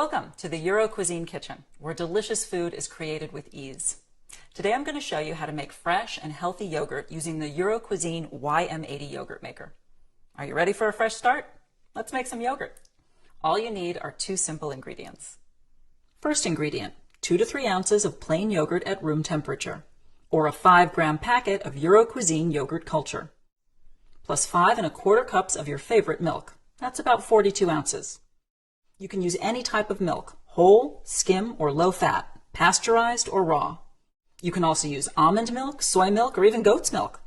Welcome to the Euro Cuisine kitchen, where delicious food is created with ease. Today I'm going to show you how to make fresh and healthy yogurt using the Euro Cuisine YM80 yogurt maker. Are you ready for a fresh start? Let's make some yogurt. All you need are two simple ingredients. First ingredient, 2 to 3 ounces of plain yogurt at room temperature, or a 5-gram packet of Euro Cuisine yogurt culture, plus 5 1/4 cups of your favorite milk. That's about 42 ounces. You can use any type of milk, whole, skim, or low fat, pasteurized or raw. You can also use almond milk, soy milk, or even goat's milk.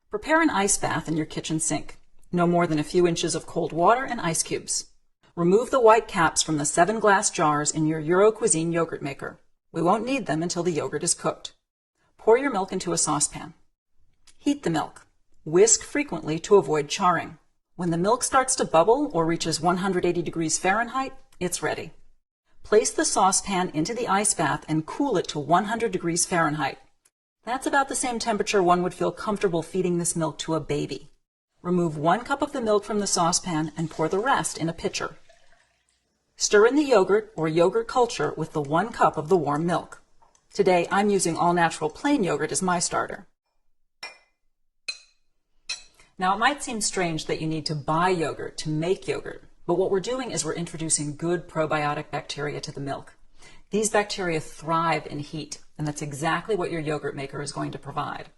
Prepare an ice bath in your kitchen sink. No more than a few inches of cold water and ice cubes. Remove the white caps from the 7 glass jars in your Euro Cuisine yogurt maker. We won't need them until the yogurt is cooked. Pour your milk into a saucepan. Heat the milk. Whisk frequently to avoid charring. When the milk starts to bubble or reaches 180 degrees Fahrenheit, it's ready. Place the saucepan into the ice bath and cool it to 100 degrees Fahrenheit. That's about the same temperature one would feel comfortable feeding this milk to a baby. Remove 1 cup of the milk from the saucepan and pour the rest in a pitcher. Stir in the yogurt or yogurt culture with the 1 cup of the warm milk. Today I'm using all-natural plain yogurt as my starter. Now, it might seem strange that you need to buy yogurt to make yogurt, but what we're doing is we're introducing good probiotic bacteria to the milk. These bacteria thrive in heat, and that's exactly what your yogurt maker is going to provide.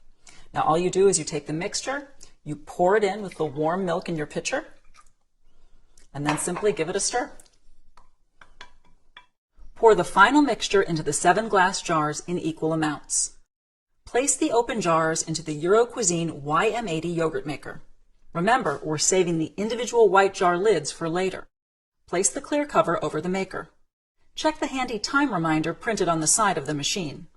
Now, all you do is you take the mixture, you pour it in with the warm milk in your pitcher, and then simply give it a stir. Pour the final mixture into the 7 glass jars in equal amounts. Place the open jars into the Euro Cuisine YM80 yogurt maker. Remember, we're saving the individual white jar lids for later. Place the clear cover over the maker. Check the handy time reminder printed on the side of the machine.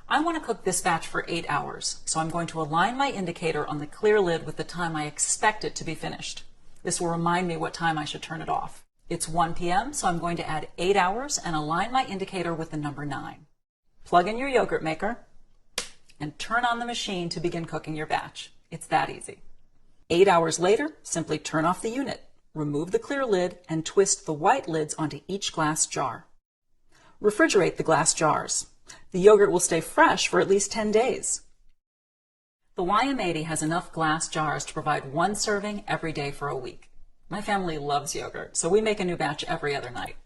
I want to cook this batch for 8 hours, so I'm going to align my indicator on the clear lid with the time I expect it to be finished. This will remind me what time I should turn it off. It's 1 p.m., so I'm going to add 8 hours and align my indicator with the number 9. Plug in your yogurt maker and turn on the machine to begin cooking your batch. It's that easy. 8 hours later, simply turn off the unit, remove the clear lid, and twist the white lids onto each glass jar. Refrigerate the glass jars. The yogurt will stay fresh for at least 10 days. The YM80 has enough glass jars to provide 1 serving every day for a week. My family loves yogurt, so we make a new batch every other night.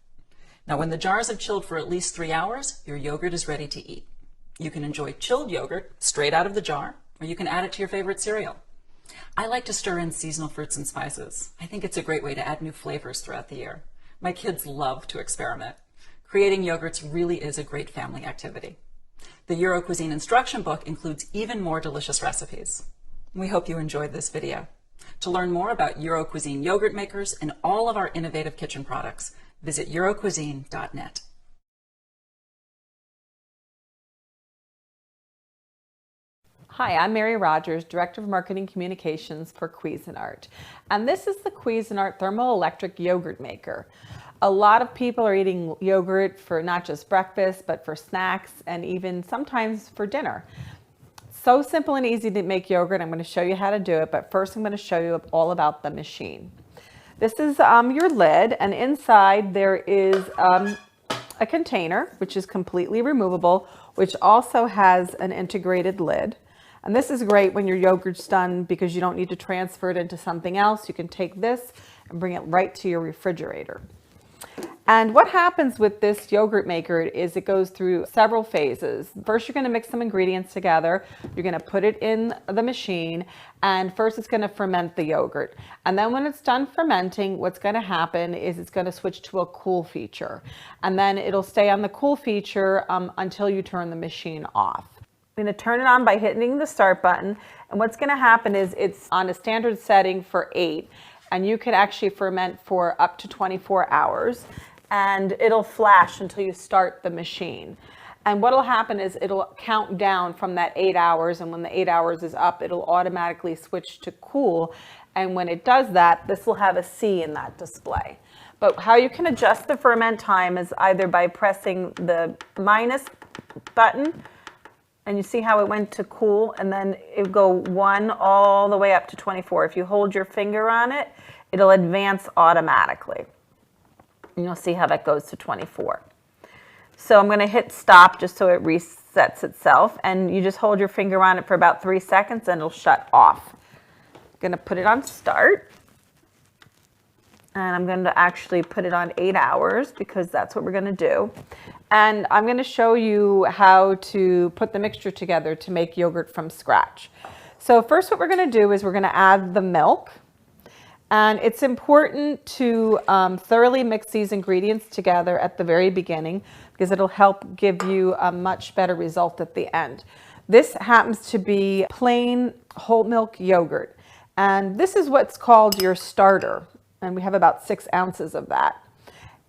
Now, when the jars have chilled for at least 3 hours, your yogurt is ready to eat. You can enjoy chilled yogurt straight out of the jar, or you can add it to your favorite cereal. I like to stir in seasonal fruits and spices. I think it's a great way to add new flavors throughout the year. My kids love to experiment. Creating yogurts really is a great family activity. The Euro Cuisine instruction book includes even more delicious recipes. We hope you enjoyed this video. To learn more about Euro Cuisine yogurt makers and all of our innovative kitchen products, visit eurocuisine.net. Hi, I'm Mary Rogers, Director of Marketing Communications for Cuisinart. And this is the Cuisinart Thermoelectric Yogurt Maker. A lot of people are eating yogurt for not just breakfast, but for snacks and even sometimes for dinner. So simple and easy to make yogurt. I'm going to show you how to do it, but first I'm going to show you all about the machine. This is your lid, and inside there is a container, which is completely removable, which also has an integrated lid. And this is great when your yogurt's done because you don't need to transfer it into something else. You can take this and bring it right to your refrigerator. And what happens with this yogurt maker is it goes through several phases. First, you're going to mix some ingredients together. You're going to put it in the machine, and first it's going to ferment the yogurt. And then when it's done fermenting, what's going to happen is it's going to switch to a cool feature. And then it'll stay on the cool feature until you turn the machine off. I'm going to turn it on by hitting the start button, and what's going to happen is it's on a standard setting for 8, and you can actually ferment for up to 24 hours, and it'll flash until you start the machine. And what will happen is it'll count down from that 8 hours, and when the 8 hours is up, it'll automatically switch to cool, and when it does that, this will have a C in that display. But how you can adjust the ferment time is either by pressing the minus button, and you see how it went to cool, and then it go 1 all the way up to 24. If you hold your finger on it, it'll advance automatically. And you'll see how that goes to 24. So I'm going to hit stop just so it resets itself, and you just hold your finger on it for about 3 seconds and it'll shut off. I'm going to put it on start, and I'm going to actually put it on 8 hours because that's what we're going to do. And I'm going to show you how to put the mixture together to make yogurt from scratch. So first what we're going to do is we're going to add the milk. And it's important to thoroughly mix these ingredients together at the very beginning because it'll help give you a much better result at the end. This happens to be plain whole milk yogurt. And this is what's called your starter. And we have about 6 ounces of that.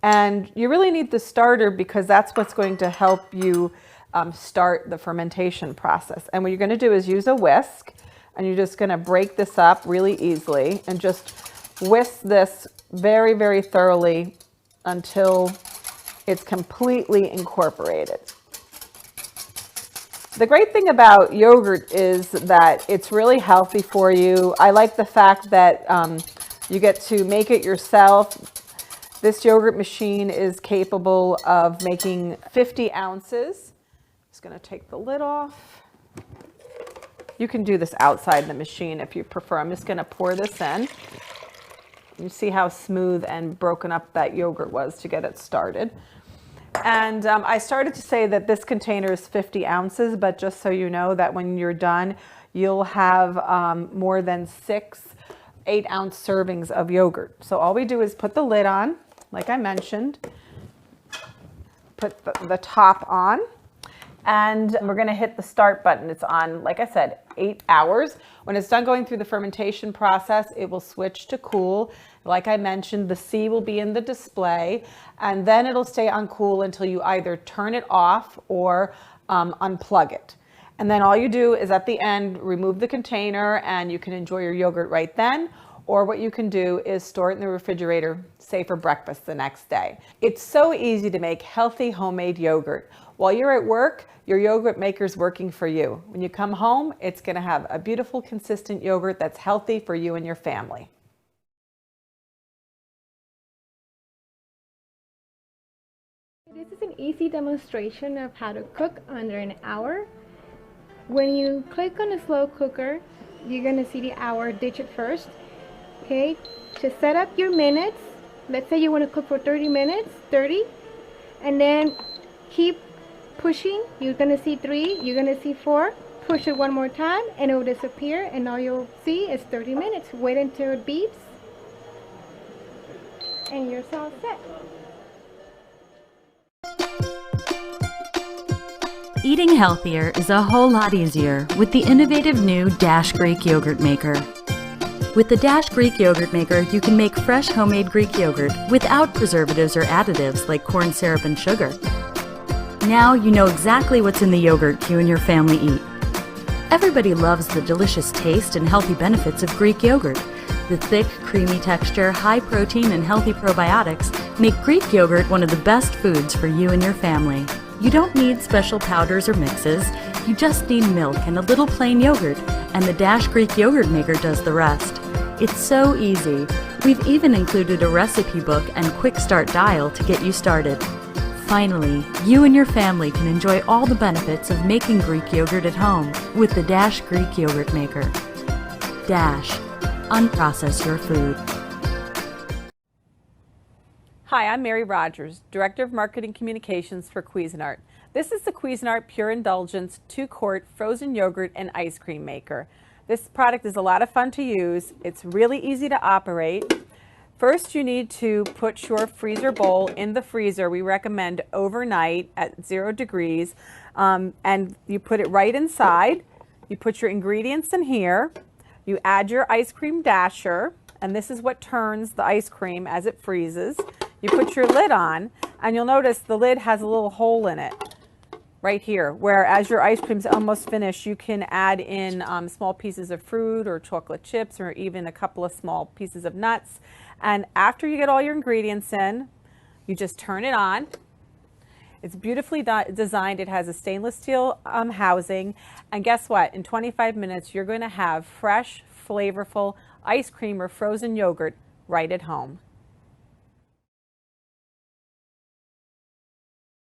And you really need the starter because that's what's going to help you start the fermentation process. And what you're going to do is use a whisk, and you're just going to break this up really easily and just whisk this very, very thoroughly until it's completely incorporated. The great thing about yogurt is that it's really healthy for you. I like the fact that you get to make it yourself. This yogurt machine is capable of making 50 ounces. Just going to take the lid off. You can do this outside the machine if you prefer. I'm just going to pour this in. You see how smooth and broken up that yogurt was to get it started. And I started to say that this container is 50 ounces, but just so you know that when you're done, you'll have more than 6 8-ounce servings of yogurt. So all we do is put the lid on, like I mentioned, put the top on, and we're going to hit the start button. It's on, like I said, 8 hours. When it's done going through the fermentation process, it will switch to cool. Like I mentioned, the C will be in the display, and then it'll stay on cool until you either turn it off or unplug it. And then all you do is at the end, remove the container, and you can enjoy your yogurt right then. Or what you can do is store it in the refrigerator, say for breakfast the next day. It's so easy to make healthy homemade yogurt. While you're at work, your yogurt maker's working for you. When you come home, it's going to have a beautiful, consistent yogurt that's healthy for you and your family. This is an easy demonstration of how to cook under an hour. When you click on the slow cooker, you're going to see the hour digit first. Okay, to set up your minutes, let's say you want to cook for 30 minutes, 30, and then keep pushing. You're going to see 3, you're going to see 4, push it one more time and it will disappear, and all you'll see is 30 minutes. Wait until it beeps and you're all set. Eating healthier is a whole lot easier with the innovative new Dash Greek Yogurt Maker. With the Dash Greek Yogurt Maker, you can make fresh homemade Greek yogurt without preservatives or additives like corn syrup and sugar. Now you know exactly what's in the yogurt you and your family eat. Everybody loves the delicious taste and healthy benefits of Greek yogurt. The thick, creamy texture, high protein, and healthy probiotics make Greek yogurt one of the best foods for you and your family. You don't need special powders or mixes. You just need milk and a little plain yogurt, and the Dash Greek Yogurt Maker does the rest. It's so easy. We've even included a recipe book and quick start dial to get you started. Finally, you and your family can enjoy all the benefits of making Greek yogurt at home with the Dash Greek Yogurt Maker. Dash. Unprocess your food. Hi, I'm Mary Rogers, Director of Marketing Communications for Cuisinart. This is the Cuisinart Pure Indulgence 2-quart frozen yogurt and ice cream maker. This product is a lot of fun to use. It's really easy to operate. First, you need to put your freezer bowl in the freezer. We recommend overnight at 0 degrees, and you put it right inside. You put your ingredients in here. You add your ice cream dasher, and this is what turns the ice cream as it freezes. You put your lid on, and you'll notice the lid has a little hole in it right here, where as your ice cream's almost finished, you can add in small pieces of fruit or chocolate chips or even a couple of small pieces of nuts. And after you get all your ingredients in, you just turn it on. It's beautifully designed. It has a stainless steel housing. And guess what? In 25 minutes, you're going to have fresh, flavorful ice cream or frozen yogurt right at home.